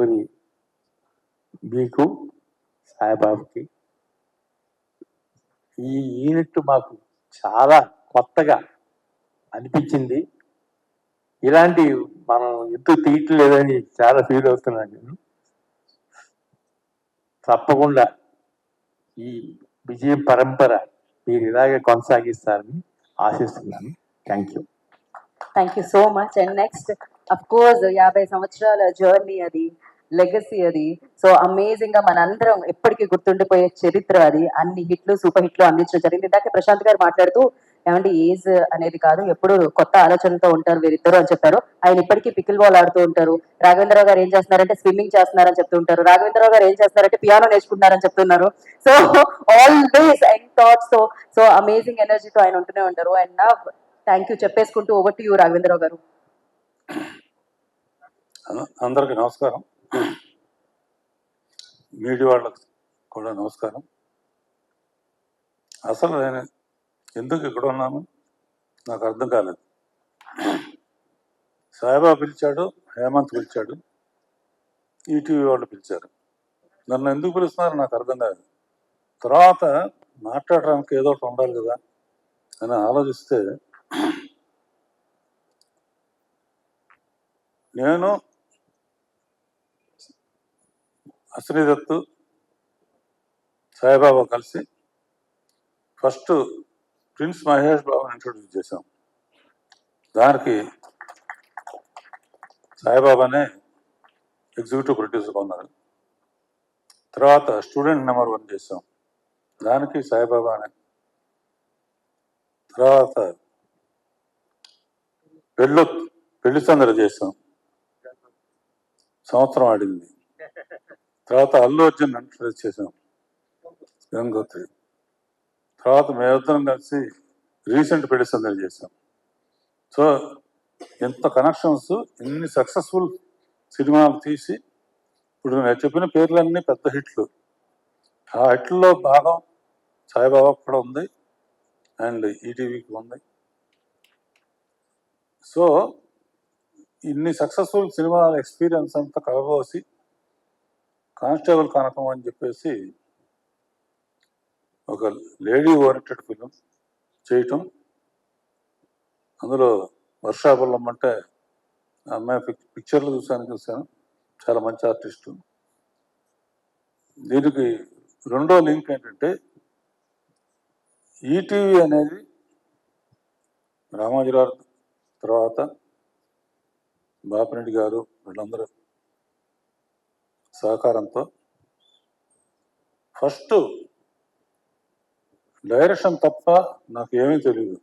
నలుగురి మీకు సాయిబాబుకి ఈ యూనిట్ మాకు చాలా కొత్తగా అనిపించింది. ఇలాంటి మనం ఎందుకు తీయట్లేదని చాలా ఫీల్ అవుతున్నాను నేను. తప్పకుండా ఈ విజయ పరంపర మీరు ఇలాగే కొనసాగిస్తారని ఆశిస్తున్నాను. Thank you. Thank you so much. And next of course 50 సంవత్సరాల జర్నీ అది, లెగసీ అది. సో అమేజింగ్ గా మనందరం ఎప్పటికీ గుర్తుండిపోయే చరిత్ర అది. అన్ని హిట్లు, సూపర్ హిట్లు అందించడం జరిగింది. ఇందాకే ప్రశాంత్ గారు మాట్లాడుతూ ఏమంటే ఏజ్ అనేది కాదు, ఎప్పుడు కొత్త ఆలోచనతో ఉంటారు వీరిద్దరు అని చెప్పారు. ఆయన ఇప్పటికీ పికిల్ బాల్ ఆడుతూ ఉంటారు. రాఘవేంద్రరావు గారు ఏం చేస్తున్నారంటే స్విమ్మింగ్ చేస్తున్నారని చెప్తూ ఉంటారు. రాఘవేంద్రరావు గారు ఏం చేస్తున్నారంటే పియానో నేర్చుకుంటున్నారని చెప్తున్నారు. So always young thoughts, so amazing ఎనర్జీతో ఆయన ఉంటూనే ఉంటారు. అండ్ నా థ్యాంక్ యూ చెప్పేసుకుంటూ ఓవర్ టు యూ రాఘవేంద్రరావు గారు. అందరికీ నమస్కారం. మీడియా వాళ్ళకు కూడా నమస్కారం. అసలు నేను ఎందుకు ఇక్కడ ఉన్నాను నాకు అర్థం కాలేదు. సాయిబాబా పిలిచాడు, హేమంత్ పిలిచాడు, ఈటీవీ వాళ్ళు పిలిచారు. నన్ను ఎందుకు పిలుస్తున్నారో నాకు అర్థం కాదు. తర్వాత మాట్లాడడానికి ఏదో ఒకటి ఉండాలి కదా అని ఆలోచిస్తే నేను అశ్రీదత్తు సాయిబాబా కలిసి ఫస్ట్ ప్రిన్స్ మహేష్ బాబుని ఇంట్రొడ్యూస్ చేశాం. దానికి సాయిబాబానే ఎగ్జిక్యూటివ్ ప్రొడ్యూసర్గా ఉన్నారు. తర్వాత స్టూడెంట్ నెంబర్ 1 చేసాం, దానికి సాయిబాబానే. తర్వాత పెళ్లి సందడి చేసాం, సంవత్సరం ఆడింది. తర్వాత అల్లు అర్జున్ ఇంట్రొడ్యూస్ చేసాం, గంగోత్రి. తర్వాత మేమిద్దరం కలిసి రీసెంట్ పెళ్లి సందడి చేసాం. సో ఎంత కనెక్షన్స్, ఇన్ని సక్సెస్ఫుల్ సినిమాలు తీసి ఇప్పుడు నేను చెప్పిన పేర్లన్నీ పెద్ద హిట్లు. ఆ హిట్లలో భాగం సాయిబాబా కూడా ఉంది అండ్ ఈటీవీకి ఉంది. సో ఇన్ని సక్సెస్ఫుల్ సినిమాల ఎక్స్పీరియన్స్ అంతా కలబోసి కానిస్టేబుల్ కనకం అని చెప్పేసి ఒక లేడీ ఓరియంటెడ్ ఫిలిం చేయటం. అందులో వర్షాపురం అంటే అమ్మాయి పిక్చర్లు చూశాను, చాలా మంచి ఆర్టిస్టు. దీనికి రెండో లింక్ ఏంటంటే ఈటీవీ అనేది రామోజీరావు తర్వాత బాపిరెడ్డి గారు వీళ్ళందరూ సహకారంతో ఫస్ట్ డైరెక్షన్ తప్ప నాకు ఏమీ తెలియదు,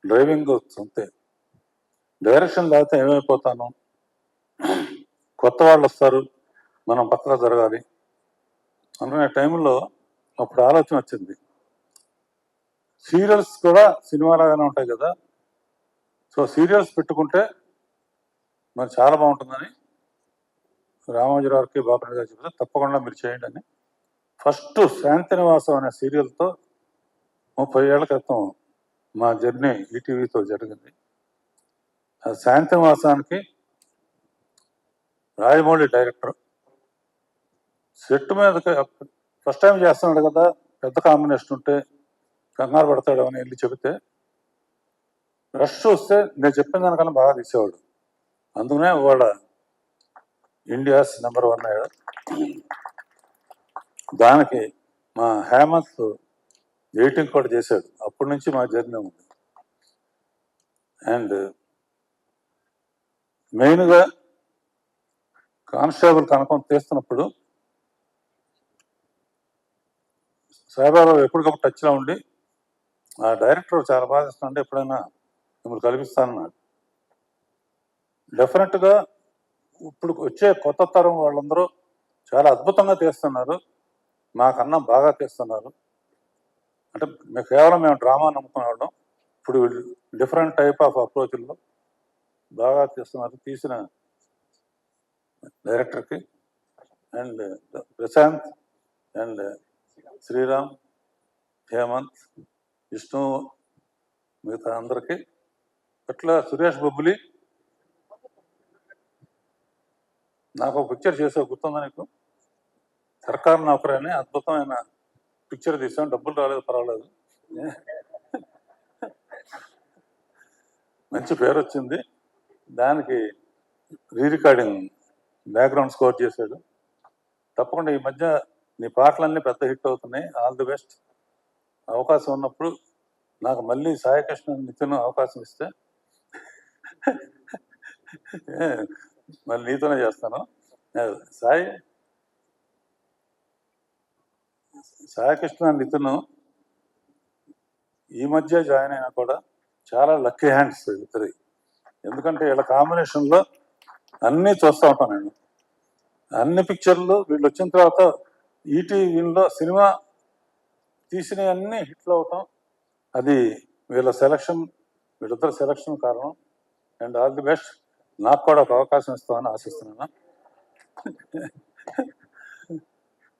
డ్రైవింగ్ అంతే. డైరెక్షన్ లేకపోతే ఏమైపోతాను, కొత్త వాళ్ళు వస్తారు, మనం పక్కగా జరగాలి అనుకునే టైంలో అప్పుడు ఆలోచన వచ్చింది, సీరియల్స్ కూడా సినిమాలాగానే ఉంటాయి కదా, సో సీరియల్స్ పెట్టుకుంటే మరి చాలా బాగుంటుందని రామోజీరావుకి బాపిరెడ్డి గారు చెప్తే తప్పకుండా మీరు చేయండి అని ఫస్ట్ శాంతినివాసం అనే సీరియల్తో 30 ఏళ్ల క్రితం మా జర్నీ ఈటీవీతో జరిగింది. ఆ శాంతినివాసానికి రాజమౌళి డైరెక్టర్ సెట్ మీదకి ఫస్ట్ టైం చేస్తున్నాడు కదా, పెద్ద కాంబినేషన్ ఉంటే కంగారు పడతాడు అని వెళ్ళి చెబితే రష్ వస్తే నేను చెప్పిన దానికన్నా బాగా తీసేవాడు. అందుకనే వాళ్ళ ఇండియాస్ నెంబర్ 1 అయ్యాడు. దానికి మా హేమంత్ ఎడిటింగ్ కూడా చేశాడు. అప్పటి నుంచి మా జర్నీ ఉంది. అండ్ మెయిన్గా కానిస్టేబుల్ కనకం తీస్తున్నప్పుడు సాయిబాబా ఎప్పటికప్పుడు టచ్లో ఉండి ఆ డైరెక్టర్ చాలా బాగా ఇస్తానంటే ఎప్పుడైనా మిమ్మల్ని కల్పిస్తానన్నాడు. డెఫినెట్గా ఇప్పుడు వచ్చే కొత్త తరం వాళ్ళందరూ చాలా అద్భుతంగా తీస్తున్నారు, మాకన్నా బాగా తీస్తున్నారు. అంటే కేవలం మేము డ్రామా నమ్ముకునేవాళ్ళం, ఇప్పుడు డిఫరెంట్ టైప్ ఆఫ్ అప్రోచ్ల్లో బాగా తీస్తున్నారు. తీసిన డైరెక్టర్కి అండ్ ప్రశాంత్ అండ్ శ్రీరామ్, హేమంత్, విష్ణు, మిగతా అందరికీ, అట్లా సురేష్ బొబ్బులి, నాకు ఒక పిక్చర్ చేసే గుర్తుందా నీకు? సర్కారు నౌకరని అద్భుతమైన పిక్చర్ తీసాం, డబ్బులు రాలేదు, పర్వాలేదు, మంచి పేరు వచ్చింది. దానికి రికార్డింగ్ బ్యాక్గ్రౌండ్ స్కోర్ చేశాడు. తప్పకుండా ఈ మధ్య నీ పాటలన్నీ పెద్ద హిట్ అవుతున్నాయి. All the best. అవకాశం ఉన్నప్పుడు నాకు మళ్ళీ సాయికృష్ణ నితిన్ అవకాశం ఇస్తే మళ్ళీ నీతోనే చేస్తాను. సాయికృష్ణ నితిన్ ఈ మధ్య జాయిన్ అయినా కూడా చాలా లక్కీ హ్యాండ్స్ ఇద్దరి. ఎందుకంటే వీళ్ళ కాంబినేషన్లో అన్నీ చూస్తూ ఉంటాను నేను. అన్ని పిక్చర్లు వీళ్ళు వచ్చిన తర్వాత ఈటీవీలో సినిమా తీసినవి అన్నీ హిట్లు అవటం, అది వీళ్ళ సెలక్షన్, వీళ్ళిద్దరు సెలక్షన్ కారణం. And all the best. నాకు కూడా ఒక అవకాశం ఇస్తామని ఆశిస్తున్నాను.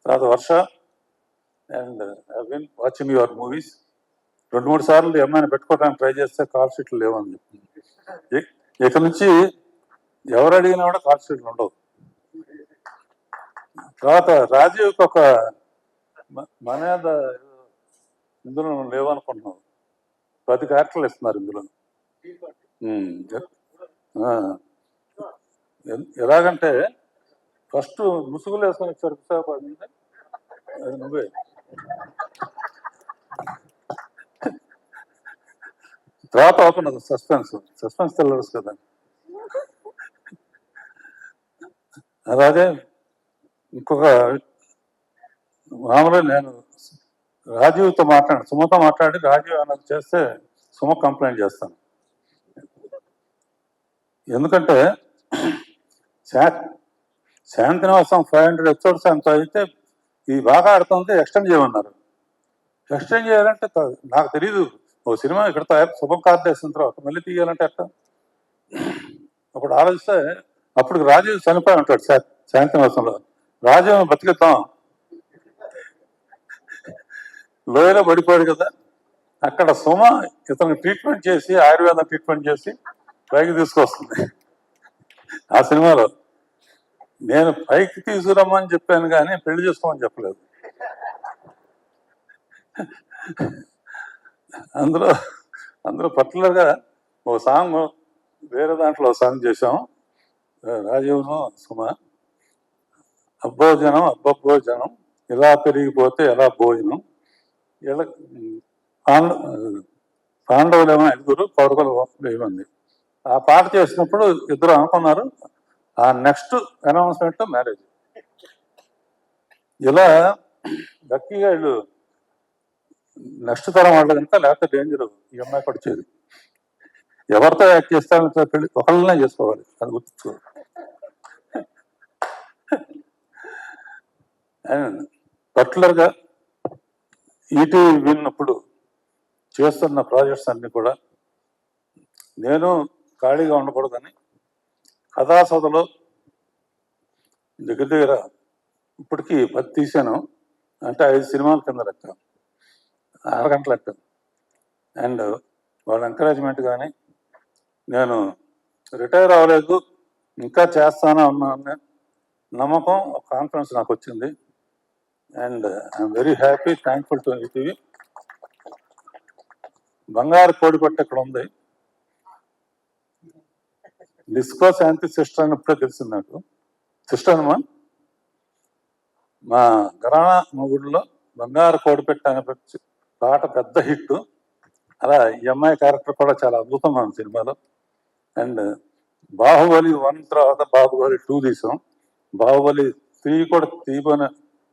తర్వాత Varsha, and I been watching your movies. 2-3 సార్లు ఏమైనా పెట్టుకోవడానికి ట్రై చేస్తే కాల్ షీట్లు లేవని చెప్పి, ఇక నుంచి ఎవరు అడిగినా కూడా కాల్ షీట్లు ఉండవు. తర్వాత రాజీవ్కి ఒక మనేద ఇందులో లేవనుకుంటున్నాం, 10 క్యారెక్టర్లు ఇస్తున్నారు ఇందులో. ఎలాగంటే ఫస్ట్ ముసుగులు వేసుకొని వచ్చారు విశాఖపట్నం నుంచి, అది నువ్వే. తర్వాత అవుతున్నది సస్పెన్స్ తెల్లరు కదా. అలాగే ఇంకొక మామూలుగా నేను రాజీవ్తో సుమతో మాట్లాడి రాజీవ్ అన్నది చేస్తే సుమ కంప్లైంట్ చేస్తాను. ఎందుకంటే శాంతినివాసం 500 ఎపిసోడ్స్ అంత అయితే ఇది బాగా ఆడుతుంది, ఎక్స్టెండ్ చేయమన్నారు. ఎక్స్టెండ్ చేయాలంటే నాకు తెలియదు, ఓ సినిమా ఇక్కడ శుభం కార్డు వేసిన తర్వాత మళ్ళీ తీయాలంటే ఎట్లా? అప్పుడు ఆలోచిస్తే అప్పుడు రాజీవ్ చనిపోయి ఉంటాడు శాంతినివాసంలో. రాజీవ్ బతికిద్దాం, లోయలో పడిపోయాడు కదా. అక్కడ సుమ ఇతను ట్రీట్మెంట్ చేసి, ఆయుర్వేదం ట్రీట్మెంట్ చేసి పైకి తీసుకొస్తుంది. ఆ సినిమాలో నేను పైకి తీసుకురమ్మని చెప్పాను కానీ పెళ్లి చేసుకోమని చెప్పలేదు. అందులో పర్టికులర్గా ఓ సాంగ్, వేరే దాంట్లో సాంగ్ చేసాం రాజీవ్ను సుమ. అబ్బోజనం అబ్బబ్బోజనం, ఇలా పెరిగిపోతే ఎలా భోజనం, ఇలా పాండవులేమో 5, కౌరవులు 1000 మంది. ఆ పాట చేసినప్పుడు ఇద్దరు అనుకున్నారు, ఆ నెక్స్ట్ అనౌన్స్మెంట్ మ్యారేజ్. ఇలా లక్కీగా వీళ్ళు నెక్స్ట్ తరం వాళ్ళు కనుక, లేకపోతే డేంజర్ ఈ అమ్మాయి కూడా వచ్చేది. ఎవరితో యాక్ట్ చేస్తారంటే పెళ్లి ఒకళ్ళనే చేసుకోవాలి, అది గుర్తు. అండ్ పర్టికులర్గా ఈటీవీ విన్నప్పుడు చేస్తున్న ప్రాజెక్ట్స్ అన్ని కూడా నేను ఖాళీగా ఉండకూడదని కథాసభలో దగ్గర ఇప్పటికీ 10 తీశాను, అంటే 5 సినిమాల కింద లెక్క, 6 గంటల లెక్క. అండ్ వాళ్ళ ఎంకరేజ్మెంట్ కానీ, నేను రిటైర్ అవ్వలేదు, ఇంకా చేస్తాను అన్న నమ్మకం, కాన్ఫిడెన్స్ నాకు వచ్చింది. And I'm very happy, thankful to ETV. బంగారు కోడిపట్టు ఇక్కడ ఉంది, డిస్కో శాంతి సిస్టర్ అని ఇప్పుడే తెలిసింది నాకు. సిస్టర్ అమ్మా, మా గరానా మొగుడులో బంగారు కోడిపెట్ట అనే పాట పెద్ద హిట్. అలా ఈ అమ్మాయి క్యారెక్టర్ కూడా చాలా అద్భుతంగా ఉంది సినిమాలో. అండ్ బాహుబలి 1 తర్వాత బాహుబలి 2 తీసాం, బాహుబలి 3 కూడా తీయమని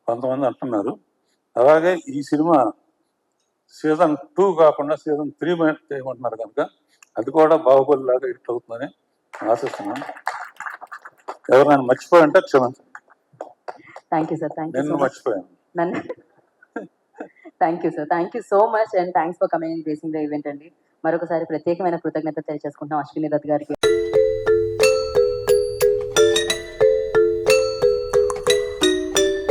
కొంతమంది అంటున్నారు. అలాగే ఈ సినిమా సీజన్ 2 కాకుండా సీజన్ 3 చేయమంటున్నారు కనుక అది కూడా బాహుబలి లాగా హిట్ అవుతుందని ఆశిస్తున్నాను. ఎవరైనా మర్చిపోయింటే క్షమించండి. Thank you sir. Thank you నేను మర్చిపోయాను. నన్ను thank you sir. Thank you so much and thanks for coming and gracing the event అండి. మరొకసారి ప్రత్యేకమైన కృతజ్ఞత తెలియజేసుకుంటున్నాం అశ్విని దత్ గారికి.